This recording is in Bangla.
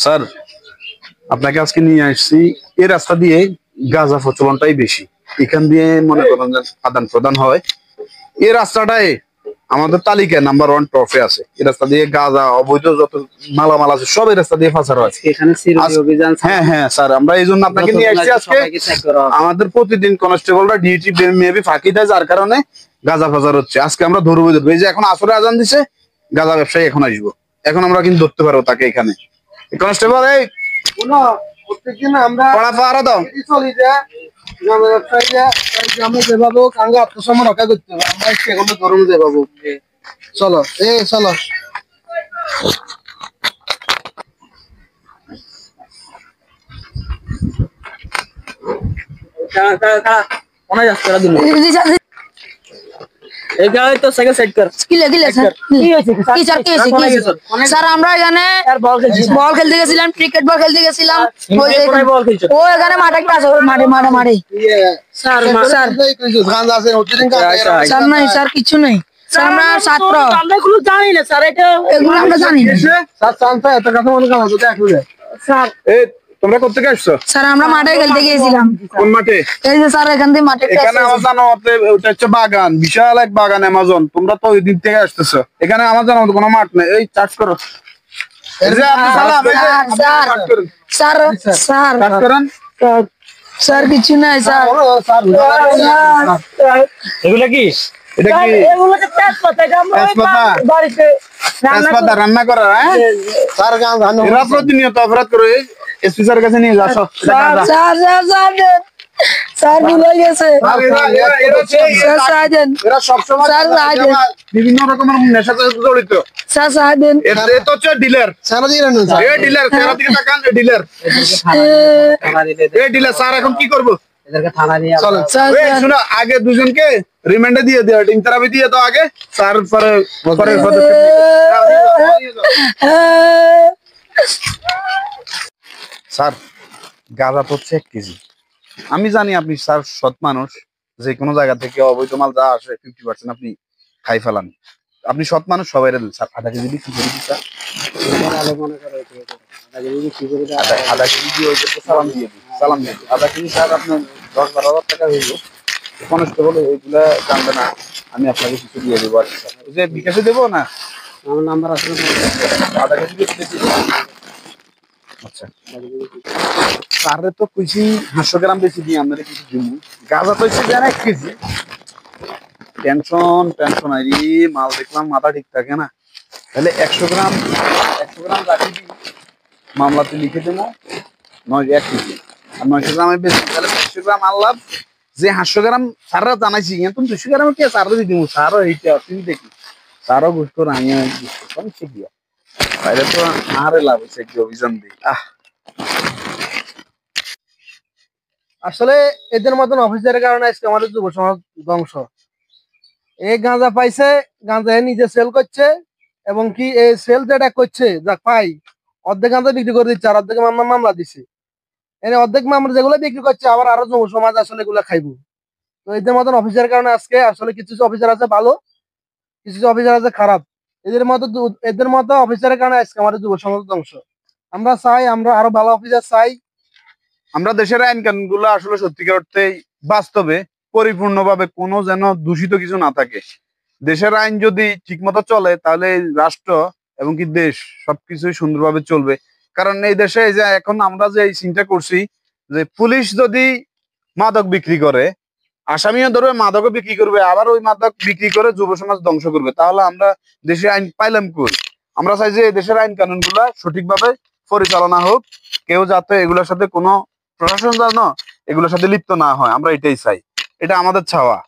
স্যার, আপনাকে আজকে নিয়ে আসছি, এই রাস্তা দিয়ে গাঁজা প্রচলনটাই বেশি। এখান দিয়ে মনে করেন যে আদান প্রদান হয়। এই রাস্তাটাই আমাদের তালিকায় নাম্বার 1 টপে আছে। এই রাস্তা দিয়ে গাঁজা অবৈধ যত মালামাল আছে সব এই রাস্তা দিয়ে পাচার হয়। হ্যাঁ হ্যাঁ স্যার, আমরা এই জন্য আপনাকে নিয়ে আসছি আজকে। আমাদের প্রতিদিন কনস্টেবলরা ডিউটি মেবি ফাঁকি দেয়, যার কারণে গাঁজা পাচার হচ্ছে। আজকে আমরা ধরবো। এই যে এখন আসরে আজান দিছে, গাঁজা ব্যবসায়ী এখন আসবো। এখন আমরা কিন্তু ধরতে পারবো তাকে। এখানে কনস্টেবল, এই প্রত্যেকদিন আমরা পড়া পাহারা দাও। আমরা যেভাবে কাঙ্গা আত্মসম্মান রক্ষা করতে হবে, আমরা সেগুলো ধরুন যেভাবে। চলো চলো। আমরা এখানে বল খেলতে গেছিলাম, ক্রিকেট বল খেলতে গেছিলাম। ও এখানে মাঠে মাঠে স্যার কিছু নেই স্যার, আমরা ছাত্র, এগুলো জানি না স্যার, এগুলো আমরা জানি না স্যার। তোমরা কোথা থেকে আসছো? স্যার আমরা মাঠে খেলতে গিয়েছিলাম। কোন মাঠে? এই যে স্যার এখান থেকে মাঠে। এখানে আমার জানা মতে ওটা হচ্ছে বাগান, বিশাল এক বাগান অ্যামাজন। তোমরা তো ওই দিক থেকে আসতেছো। এখানে আমার জানা মতো কোনো মাঠ নেই। এই চার্জ করো। স্যার কিছু নাই স্যার। এগুলা কি? এটা কি? তেজপাতা রান্না করা? এরা প্রতিনিয়ত অপরাধ করে। এসপি স্যারের কাছে নিয়ে যাও। স্যার ভুল হয়ে গেছে। এরা সবসময় বিভিন্ন রকমের নেশাতে জড়িত। স্যার সাহায্য দেন। এটা তো হচ্ছে ডিলার। ডিলার স্যার এখন কি করবো? শোনো, আগে দুজনকে রিমান্ডে দিয়ে দেওয়া, টিম থেরাপি দিয়ে দাও আগে। তারপরে স্যার, গাঁজা তো হচ্ছে 1 কেজি। আমি জানি আপনি স্যার সৎ মানুষ, যে কোনো জায়গা থেকে অবৈধ মাল যা আসে 50% আপনি খাই ফেলান। আপনি সৎ মানুষ, সবাই দেন স্যার। আধা কেজি বিক্রি করে দিন স্যার। আধা কেজি দিয়ে সালাম দিয়ে দিন। আধা কেজি স্যার আপনার 10-12 হাজার টাকা হইল। কনস্টেবল এইগুলা জানবে না, আমি আপনাকে কিছু দিয়ে দেবো। আর স্যার যে বিকাশে দেবো না, আমার নাম্বার আছে। আধা কেজি আচ্ছা স্যারে তো কইছি 500 গ্রাম বেশি দিয়ে আমরা কিছু দিব। গাঁজা তো হচ্ছে 1 কেজি। টেনশন আইরি মাল দেখলাম, মাথা ঠিক থাকে না। তাহলে 100 গ্রাম রাখি দিই, মামলাতে লিখে দেবো 1 কেজি। আর 900 গ্রামের বেশি, তাহলে 500 গ্রাম আনলাম। যে 500 গ্রাম স্যাররা জানাইছি, এখন 200 গ্রামে কে স্যারও দিয়ে দিব। স্যারও এইটা তুমি দেখি, স্যারও ঘুষ করে আনিয়ে সে গিয়া তাইলে তো আরে লাভ হচ্ছে কি অভিযান দিই। আসলে এদের মতন অফিসারের কারণে আজকে আমাদের যুব সমাজ ধ্বংস। এই গাঁজা পাইছে, গাঁজা নিজে সেল করছে, এবং কি এই সেল যেটা করছে যা পাই, অর্ধেক গাঁজা বিক্রি করে দিচ্ছে, আর অর্ধেক মামলা দিচ্ছে। এনে অর্ধেক মামলা যেগুলো বিক্রি করছে, আবার আরো যুব সমাজ আসলে এগুলো খাইবো। তো এদের মতন অফিসারের কারণে আজকে আসলে কিছু অফিসার আছে ভালো, কিছু অফিসার আছে খারাপ। এদের মতো অফিসারের কারণে আজকে আমাদের যুব সমাজ ধ্বংস। আমরা চাই, আমরা আরো ভালো অফিসার চাই। আমরা দেশের আইন কানুন গুলো আসলে সত্যিকার অর্থে বাস্তবে পরিপূর্ণভাবে কোনো যেন দূষিত কিছু না থাকে। দেশের আইন যদি ঠিকমতো চলে, তাহলে রাষ্ট্র এবং কি দেশ সবকিছুই সুন্দরভাবে চলবে। কারণ এই দেশে যে এখন আমরা যে এই চিন্তা করছি, যে পুলিশ যদি মাদক বিক্রি করে, আসামিও ধরবে, মাদকও বিক্রি করবে, আবার ওই মাদক বিক্রি করে যুব সমাজ ধ্বংস করবে, তাহলে আমরা দেশে আইন পাইলাম কই? আমরা চাই যে দেশের আইন কানুন গুলা সঠিকভাবে পরিচালনা হোক। কেউ যাতে এগুলোর সাথে কোনো প্রশাসন যেন এগুলোর সাথে লিপ্ত না হয়, আমরা এটাই চাই। এটা আমাদের চাওয়া।